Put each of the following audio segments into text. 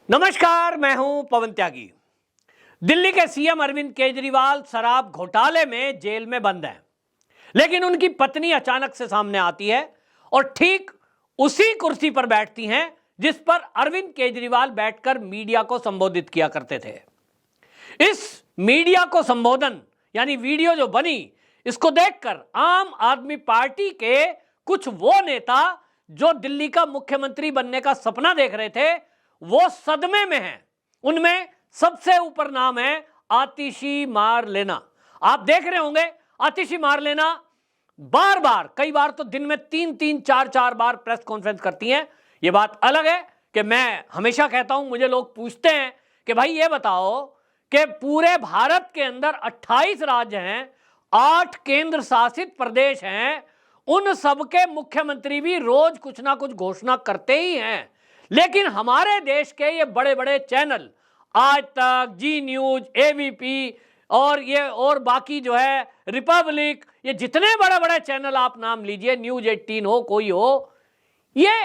नमस्कार, मैं हूं पवन त्यागी। दिल्ली के सीएम अरविंद केजरीवाल शराब घोटाले में जेल में बंद हैं, लेकिन उनकी पत्नी अचानक से सामने आती है और ठीक उसी कुर्सी पर बैठती हैं जिस पर अरविंद केजरीवाल बैठकर मीडिया को संबोधित किया करते थे। इस मीडिया को संबोधन यानी वीडियो जो बनी, इसको देखकर आम आदमी पार्टी के कुछ वो नेता जो दिल्ली का मुख्यमंत्री बनने का सपना देख रहे थे, वो सदमे में हैं। उनमें सबसे ऊपर नाम है आतिशी मारलेना। आप देख रहे होंगे, आतिशी मारलेना बार बार, कई बार तो दिन में 3-3, 4-4 बार प्रेस कॉन्फ्रेंस करती हैं। ये बात अलग है कि मैं हमेशा कहता हूं, मुझे लोग पूछते हैं कि भाई ये बताओ कि पूरे भारत के अंदर 28 राज्य हैं, 8 केंद्र शासित प्रदेश हैं, उन सबके मुख्यमंत्री भी रोज कुछ ना कुछ घोषणा करते ही हैं। लेकिन हमारे देश के ये बड़े बड़े चैनल, आज तक, जी न्यूज, एबीपी और बाकी जो है रिपब्लिक, ये जितने बड़े बड़े चैनल आप नाम लीजिए, न्यूज 18 हो, कोई हो, ये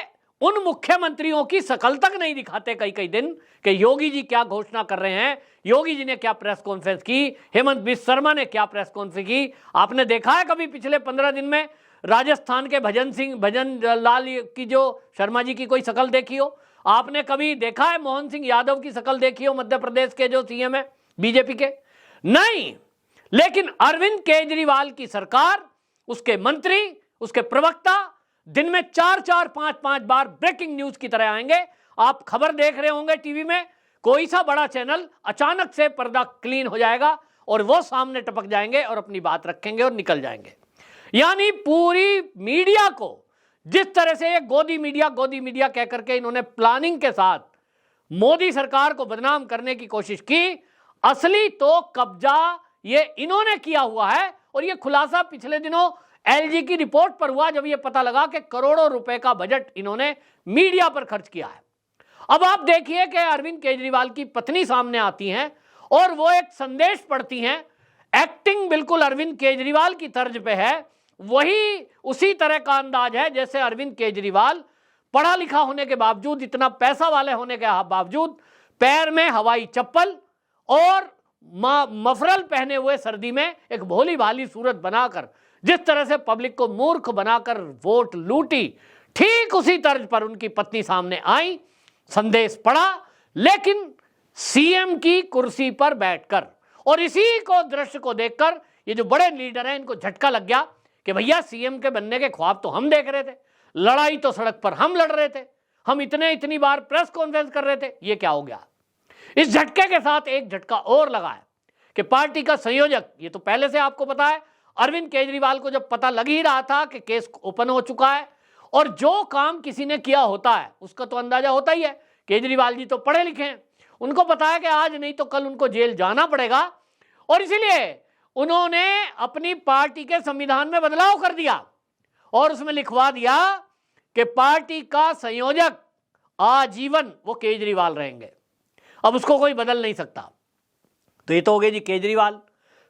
उन मुख्यमंत्रियों की शकल तक नहीं दिखाते कई कई दिन कि योगी जी क्या घोषणा कर रहे हैं, योगी जी ने क्या प्रेस कॉन्फ्रेंस की, हेमंत बिस्वा शर्मा ने क्या प्रेस कॉन्फ्रेंस की। आपने देखा है कभी पिछले 15 दिन में राजस्थान के भजन लाल की जो शर्मा जी की कोई शकल देखी हो? आपने कभी देखा है मोहन सिंह यादव की शकल देखी हो, मध्य प्रदेश के जो सीएम है बीजेपी के? नहीं। लेकिन अरविंद केजरीवाल की सरकार, उसके मंत्री, उसके प्रवक्ता दिन में 4-4, 5-5 बार ब्रेकिंग न्यूज की तरह आएंगे। आप खबर देख रहे होंगे टीवी में, कोई सा बड़ा चैनल अचानक से पर्दा क्लीन हो जाएगा और वो सामने टपक जाएंगे और अपनी बात रखेंगे और निकल जाएंगे। यानी पूरी मीडिया को जिस तरह से ये गोदी मीडिया कह करके इन्होंने प्लानिंग के साथ मोदी सरकार को बदनाम करने की कोशिश की, असली तो कब्जा ये इन्होंने किया हुआ है। और ये खुलासा पिछले दिनों एलजी की रिपोर्ट पर हुआ, जब ये पता लगा कि करोड़ों रुपए का बजट इन्होंने मीडिया पर खर्च किया है। अब आप देखिए कि अरविंद केजरीवाल की पत्नी सामने आती हैं और वो एक संदेश पढ़ती हैं। एक्टिंग बिल्कुल अरविंद केजरीवाल की तर्ज पे है, वही उसी तरह का अंदाज है जैसे अरविंद केजरीवाल पढ़ा लिखा होने के बावजूद, इतना पैसा वाले होने के बावजूद, पैर में हवाई चप्पल और मफरल पहने हुए सर्दी में एक भोली भाली सूरत बनाकर जिस तरह से पब्लिक को मूर्ख बनाकर वोट लूटी, ठीक उसी तर्ज पर उनकी पत्नी सामने आई, संदेश पढ़ा, लेकिन सीएम की कुर्सी पर बैठकर। और इसी को दृश्य को देखकर ये जो बड़े लीडर हैं, इनको झटका लग गया कि भैया सीएम के बनने के ख्वाब तो हम देख रहे थे, लड़ाई तो सड़क पर हम लड़ रहे थे, हम इतनी बार प्रेस कॉन्फ्रेंस कर रहे थे, ये क्या हो गया। इस झटके के साथ एक झटका और लगा है कि पार्टी का संयोजक, ये तो पहले से आपको पता है, अरविंद केजरीवाल को जब पता लग ही रहा था कि केस ओपन हो चुका है और जो काम किसी ने किया होता है उसका तो अंदाजा होता ही है। केजरीवाल जी तो पढ़े लिखे हैं, उनको पता है कि आज नहीं तो कल उनको जेल जाना पड़ेगा, और इसीलिए उन्होंने अपनी पार्टी के संविधान में बदलाव कर दिया और उसमें लिखवा दिया कि पार्टी का संयोजक आजीवन वो केजरीवाल रहेंगे। अब उसको कोई बदल नहीं सकता। तो ये तो हो गए जी केजरीवाल,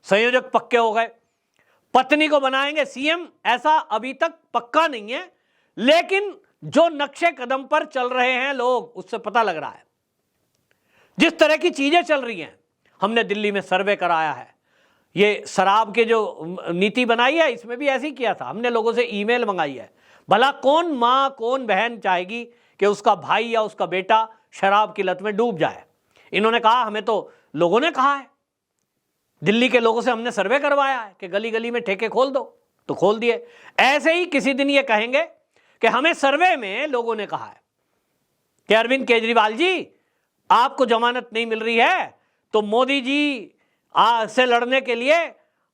संयोजक पक्के हो गए। पत्नी को बनाएंगे सीएम, ऐसा अभी तक पक्का नहीं है, लेकिन जो नक्शे कदम पर चल रहे हैं लोग, उससे पता लग रहा है। जिस तरह की चीजें चल रही हैं, हमने दिल्ली में सर्वे कराया है, ये शराब के जो नीति बनाई है इसमें भी ऐसे ही किया था। हमने लोगों से ईमेल मंगाई है, भला कौन माँ कौन बहन चाहेगी कि उसका भाई या उसका बेटा शराब की लत में डूब जाए। इन्होंने कहा, हमें तो लोगों ने कहा है, दिल्ली के लोगों से हमने सर्वे करवाया है कि गली गली में ठेके खोल दो, तो खोल दिए। ऐसे ही किसी दिन ये कहेंगे कि हमें सर्वे में लोगों ने कहा है कि अरविंद केजरीवाल जी आपको जमानत नहीं मिल रही है, तो मोदी जी से लड़ने के लिए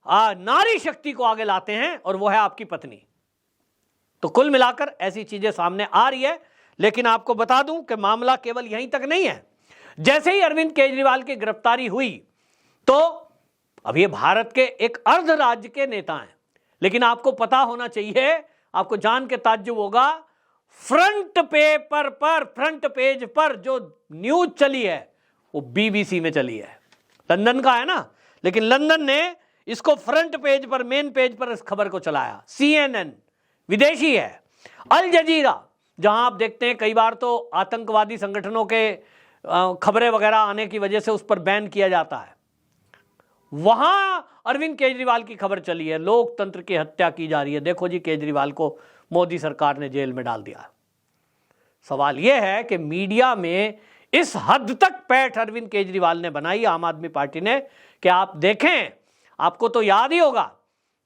नारी शक्ति को आगे लाते हैं और वो है आपकी पत्नी। तो कुल मिलाकर ऐसी चीजें सामने आ रही है। लेकिन आपको बता दूं कि मामला केवल यहीं तक नहीं है। जैसे ही अरविंद केजरीवाल की गिरफ्तारी हुई, तो अब ये भारत के एक अर्ध राज्य के नेता हैं, लेकिन आपको पता होना चाहिए, आपको जान के ताज्जुब होगा, फ्रंट पेज पर जो न्यूज चली है वो बीबीसी में चली है। लंदन का है ना, लेकिन लंदन ने इसको फ्रंट पेज पर, मेन पेज पर इस खबर को चलाया। CNN विदेशी है। अल जजीरा, जहां आप देखते हैं कई बार तो आतंकवादी संगठनों के खबरें वगैरह आने की वजह से उस पर बैन किया जाता है, वहां अरविंद केजरीवाल की खबर चली है, लोकतंत्र की हत्या की जा रही है, देखो जी केजरीवाल को मोदी सरकार ने जेल में डाल दिया। सवाल यह है कि मीडिया में इस हद तक पैठ अरविंद केजरीवाल ने बनाई, आम आदमी पार्टी ने, कि आप देखें, आपको तो याद ही होगा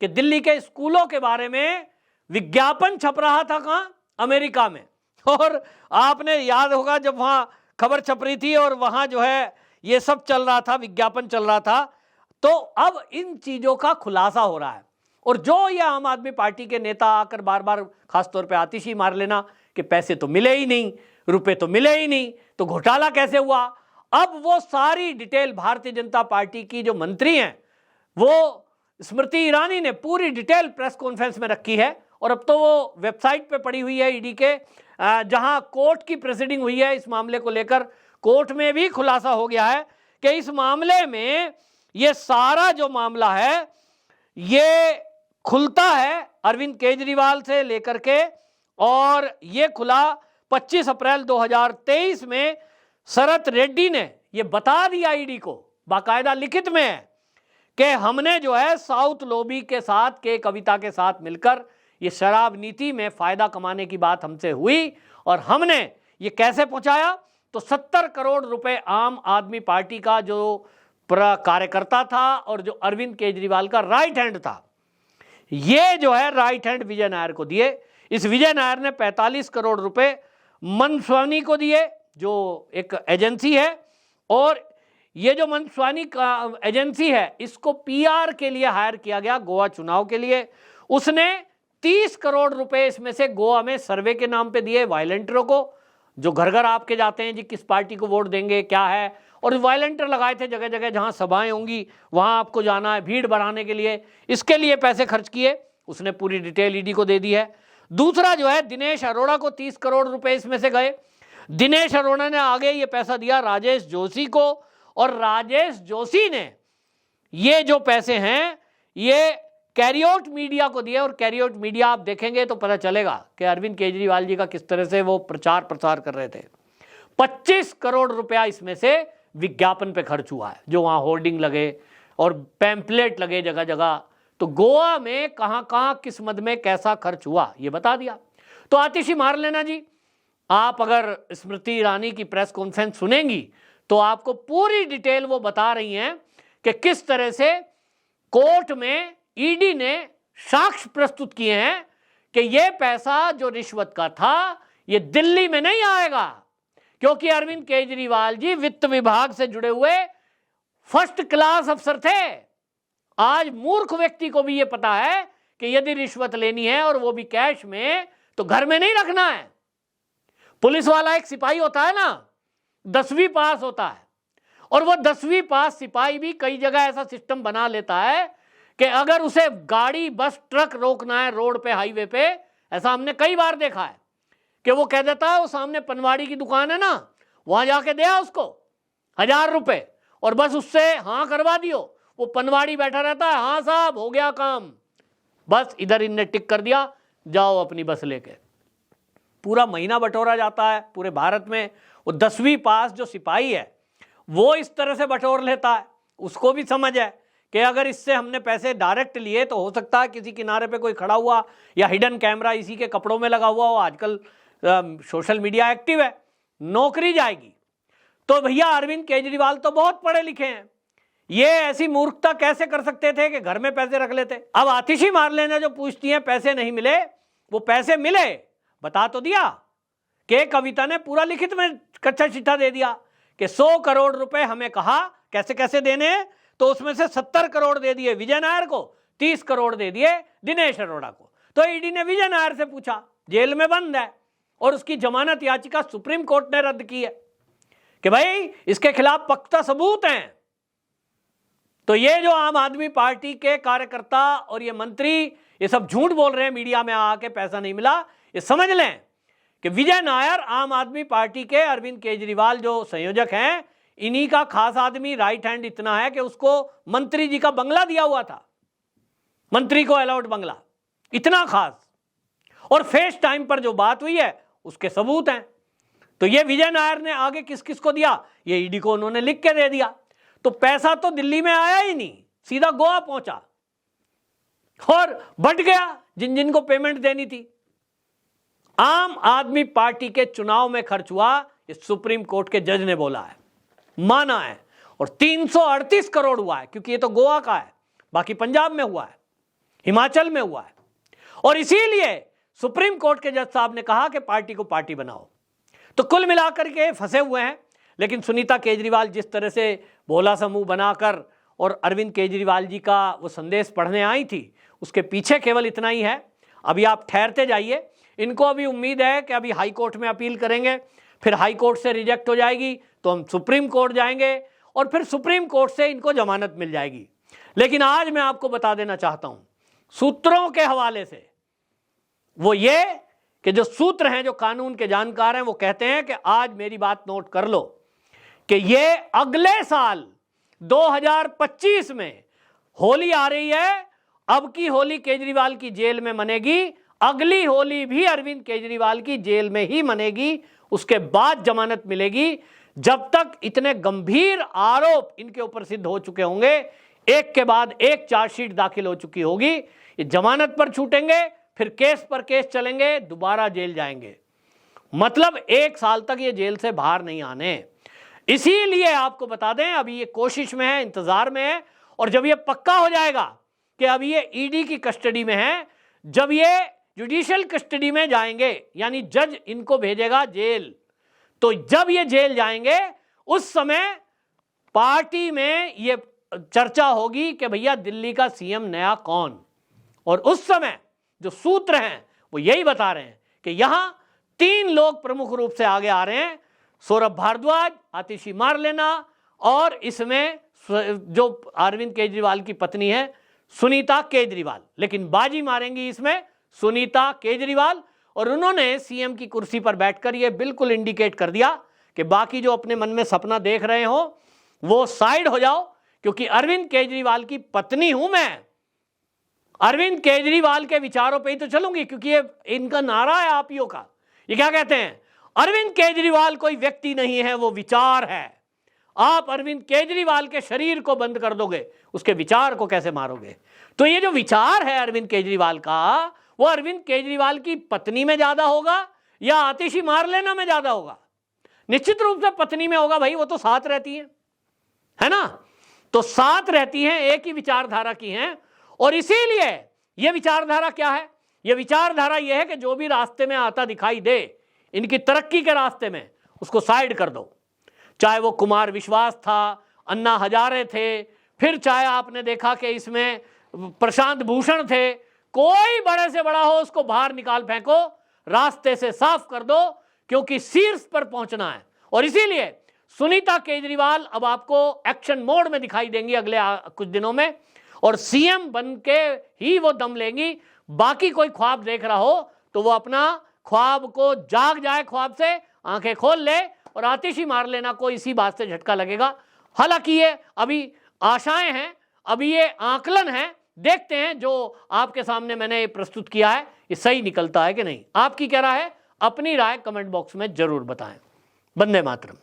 कि दिल्ली के स्कूलों के बारे में विज्ञापन छप रहा था कहां? अमेरिका में। और आपने याद होगा जब वहां खबर छप रही थी और वहां जो है ये सब चल रहा था, विज्ञापन चल रहा था। तो अब इन चीजों का खुलासा हो रहा है, और जो ये आम आदमी पार्टी के नेता आकर बार बार खासतौर पे आतिशी मार लेना कि पैसे तो मिले ही नहीं, रुपए तो मिले ही नहीं, तो घोटाला कैसे हुआ। अब वो सारी डिटेल भारतीय जनता पार्टी की जो मंत्री हैं, वो स्मृति ईरानी ने पूरी डिटेल प्रेस कॉन्फ्रेंस में रखी है, और अब तो वो वेबसाइट पे पड़ी हुई है ईडी के, जहां कोर्ट की प्रोसीडिंग हुई है इस मामले को लेकर। कोर्ट में भी खुलासा हो गया है कि इस मामले में ये सारा जो मामला है ये खुलता है अरविंद केजरीवाल से लेकर के, और ये खुला 25 अप्रैल 2023 में। शरत रेड्डी ने ये बता दिया ईडी को, बाकायदा लिखित में है, कि हमने जो है साउथ लॉबी के साथ, के कविता के साथ मिलकर ये शराब नीति में फायदा कमाने की बात हमसे हुई, और हमने ये कैसे पहुंचाया, तो 70 करोड़ रुपए आम आदमी पार्टी का जो कार्यकर्ता था और जो अरविंद केजरीवाल का राइट हैंड था, ये जो है राइट हैंड विजय नायर को दिए। इस विजय नायर ने 45 करोड़ रुपए मनस्वानी को दिए, जो एक एजेंसी है, और ये जो मनस्वानी का एजेंसी है इसको पीआर के लिए हायर किया गया, गोवा चुनाव के लिए। उसने 30 करोड़ रुपए इसमें से गोवा में सर्वे के नाम पे दिए वॉलंटियरों को, जो घर घर आपके जाते हैं जी, किस पार्टी को वोट देंगे क्या है, और वॉलंटियर लगाए थे जगह जगह जहां सभाएं होंगी वहां आपको जाना है, भीड़ बढ़ाने के लिए, इसके लिए पैसे खर्च किए। उसने पूरी डिटेल ईडी को दे दी है। दूसरा जो है दिनेश अरोड़ा को 30 करोड़ रुपए इसमें से गए। दिनेश अरोड़ा ने आगे ये पैसा दिया राजेश जोशी को, और राजेश जोशी ने ये जो पैसे हैं ये कैरियोट मीडिया को दिए, और कैरियोट मीडिया आप देखेंगे तो पता चलेगा कि अरविंद केजरीवाल जी का किस तरह से वो प्रचार प्रसार कर रहे थे। 25 करोड़ रुपया इसमें से विज्ञापन पे खर्च हुआ है, जो वहां होर्डिंग लगे और पैम्पलेट लगे जगह जगह। तो गोवा में कहां कहां किस मद में कैसा खर्च हुआ ये बता दिया। तो आतिशी मार लेना जी, आप अगर स्मृति ईरानी की प्रेस कॉन्फ्रेंस सुनेंगी तो आपको पूरी डिटेल वो बता रही हैं कि किस तरह से कोर्ट में ईडी ने साक्ष्य प्रस्तुत किए हैं कि ये पैसा जो रिश्वत का था ये दिल्ली में नहीं आएगा, क्योंकि अरविंद केजरीवाल जी वित्त विभाग से जुड़े हुए फर्स्ट क्लास अफसर थे। आज मूर्ख व्यक्ति को भी ये पता है कि यदि रिश्वत लेनी है और वो भी कैश में, तो घर में नहीं रखना है। पुलिस वाला एक सिपाही होता है ना, 10वीं पास होता है, और वो 10वीं पास सिपाही भी कई जगह ऐसा सिस्टम बना लेता है कि अगर उसे गाड़ी बस ट्रक रोकना है रोड पे, हाईवे पे, ऐसा हमने कई बार देखा है कि वो कह देता है वो सामने पनवाड़ी की दुकान है ना, वहां जाके दिया उसको 1000 रुपए और बस उससे हाँ करवा दियो। वो पनवाड़ी बैठा रहता है, हाँ साहब हो गया काम, बस इधर इनने टिक कर दिया, जाओ अपनी बस लेके। पूरा महीना बटोरा जाता है पूरे भारत में। वो 10वीं पास जो सिपाही है वो इस तरह से बटोर लेता है। उसको भी समझ है कि अगर इससे हमने पैसे डायरेक्ट लिए तो हो सकता है किसी किनारे पे कोई खड़ा हुआ या हिडन कैमरा इसी के कपड़ों में लगा हुआ हो। आजकल सोशल मीडिया एक्टिव है, नौकरी जाएगी। तो भैया अरविंद केजरीवाल तो बहुत पढ़े लिखे हैं, ये ऐसी मूर्खता कैसे कर सकते थे कि घर में पैसे रख लेते। अब आतिशी मार लेना जो पूछती हैं पैसे नहीं मिले, वो पैसे मिले बता तो दिया कि कविता ने पूरा लिखित में कच्चा चिट्ठा दे दिया कि 100 करोड़ रुपए हमें कहा कैसे कैसे देने हैं, तो उसमें से 70 करोड़ दे दिए विजय नायर को, 30 करोड़ दे दिए दिनेश अरोड़ा को। तो ईडी ने विजय नायर से पूछा, जेल में बंद है और उसकी जमानत याचिका सुप्रीम कोर्ट ने रद्द की है कि भाई इसके खिलाफ पक्का सबूत हैं। तो ये जो आम आदमी पार्टी के कार्यकर्ता और ये मंत्री ये सब झूठ बोल रहे हैं मीडिया में आके पैसा नहीं मिला, ये समझ लें कि विजय नायर आम आदमी पार्टी के अरविंद केजरीवाल जो संयोजक हैं, इन्हीं का खास आदमी, राइट हैंड इतना है कि उसको मंत्री जी का बंगला दिया हुआ था, मंत्री को अलाउड बंगला, इतना खास। और फेस टाइम पर जो बात हुई है उसके सबूत हैं। तो ये विजय नायर ने आगे किस किस को दिया, ये ईडी को उन्होंने लिख के दे दिया। तो पैसा तो दिल्ली में आया ही नहीं, सीधा गोवा पहुंचा और बट गया जिन जिन को पेमेंट देनी थी। आम आदमी पार्टी के चुनाव में खर्च हुआ, इस सुप्रीम कोर्ट के जज ने बोला है, माना है, और 338 करोड़ हुआ है, क्योंकि ये तो गोवा का है, बाकी पंजाब में हुआ है, हिमाचल में हुआ है। और इसीलिए सुप्रीम कोर्ट के जज साहब ने कहा कि पार्टी को पार्टी बनाओ। तो कुल मिलाकर के फंसे हुए हैं। लेकिन सुनीता केजरीवाल जिस तरह से भोला समूह बनाकर और अरविंद केजरीवाल जी का वो संदेश पढ़ने आई थी, उसके पीछे केवल इतना ही है। अभी आप ठहरते जाइए, इनको अभी उम्मीद है कि अभी हाई कोर्ट में अपील करेंगे, फिर हाई कोर्ट से रिजेक्ट हो जाएगी तो हम सुप्रीम कोर्ट जाएंगे और फिर सुप्रीम कोर्ट से इनको जमानत मिल जाएगी। लेकिन आज मैं आपको बता देना चाहता हूं सूत्रों के हवाले से, वो ये कि जो सूत्र हैं, जो कानून के जानकार हैं, वो कहते हैं कि आज मेरी बात नोट कर लो कि ये अगले साल 2025 में होली आ रही है। अब की होली केजरीवाल की जेल में मनेगी, अगली होली भी अरविंद केजरीवाल की जेल में ही मनेगी, उसके बाद जमानत मिलेगी। जब तक इतने गंभीर आरोप इनके ऊपर सिद्ध हो चुके होंगे, एक के बाद एक चार्जशीट दाखिल हो चुकी होगी, ये जमानत पर छूटेंगे, फिर केस पर केस चलेंगे, दोबारा जेल जाएंगे। मतलब 1 साल तक ये जेल से बाहर नहीं आने। इसीलिए आपको बता दें, अभी ये कोशिश में है, इंतजार में है, और जब ये पक्का हो जाएगा कि अब ये ईडी की कस्टडी में है, जब ये जुडिशियल कस्टडी में जाएंगे, यानी जज इनको भेजेगा जेल, तो जब ये जेल जाएंगे उस समय पार्टी में ये चर्चा होगी कि भैया दिल्ली का सीएम नया कौन। और उस समय जो सूत्र हैं वो यही बता रहे हैं कि यहां 3 लोग प्रमुख रूप से आगे आ रहे हैं, सौरभ भारद्वाज, आतिशी मारलेना, और इसमें जो अरविंद केजरीवाल की पत्नी है सुनीता केजरीवाल। लेकिन बाजी मारेंगी इसमें सुनीता केजरीवाल, और उन्होंने सीएम की कुर्सी पर बैठकर यह बिल्कुल इंडिकेट कर दिया कि बाकी जो अपने मन में सपना देख रहे हो वो साइड हो जाओ, क्योंकि अरविंद केजरीवाल की पत्नी हूं मैं, अरविंद केजरीवाल के विचारों पे ही तो चलूंगी, क्योंकि ये इनका नारा है आपीओ का। ये क्या कहते हैं, अरविंद केजरीवाल कोई व्यक्ति नहीं है, वो विचार है। आप अरविंद केजरीवाल के शरीर को बंद कर दोगे, उसके विचार को कैसे मारोगे। तो ये जो विचार है अरविंद केजरीवाल का, वो अरविंद केजरीवाल की पत्नी में ज्यादा होगा या आतिशी मारलेना में ज्यादा होगा। निश्चित रूप से पत्नी में होगा भाई, वो तो साथ रहती है ना, तो साथ रहती हैं, एक ही विचारधारा की हैं। और इसीलिए यह विचारधारा क्या है, यह विचारधारा यह है कि जो भी रास्ते में आता दिखाई दे इनकी तरक्की के रास्ते में, उसको साइड कर दो। चाहे वो कुमार विश्वास था, अन्ना हजारे थे, फिर चाहे आपने देखा कि इसमें प्रशांत भूषण थे, कोई बड़े से बड़ा हो उसको बाहर निकाल फेंको, रास्ते से साफ कर दो, क्योंकि शीर्ष पर पहुंचना है। और इसीलिए सुनीता केजरीवाल अब आपको एक्शन मोड में दिखाई देंगी अगले कुछ दिनों में, और सीएम बन के ही वो दम लेंगी। बाकी कोई ख्वाब देख रहा हो तो वो अपना ख्वाब को जाग जाए, ख्वाब से आंखें खोल ले, और आतिशी मारलेना को इसी बात से झटका लगेगा। हालांकि ये अभी आशाएं हैं, अभी ये आकलन है, देखते हैं जो आपके सामने मैंने प्रस्तुत किया है ये सही निकलता है कि नहीं। आपकी क्या राय है, अपनी राय कमेंट बॉक्स में जरूर बताएं। वंदे मातरम।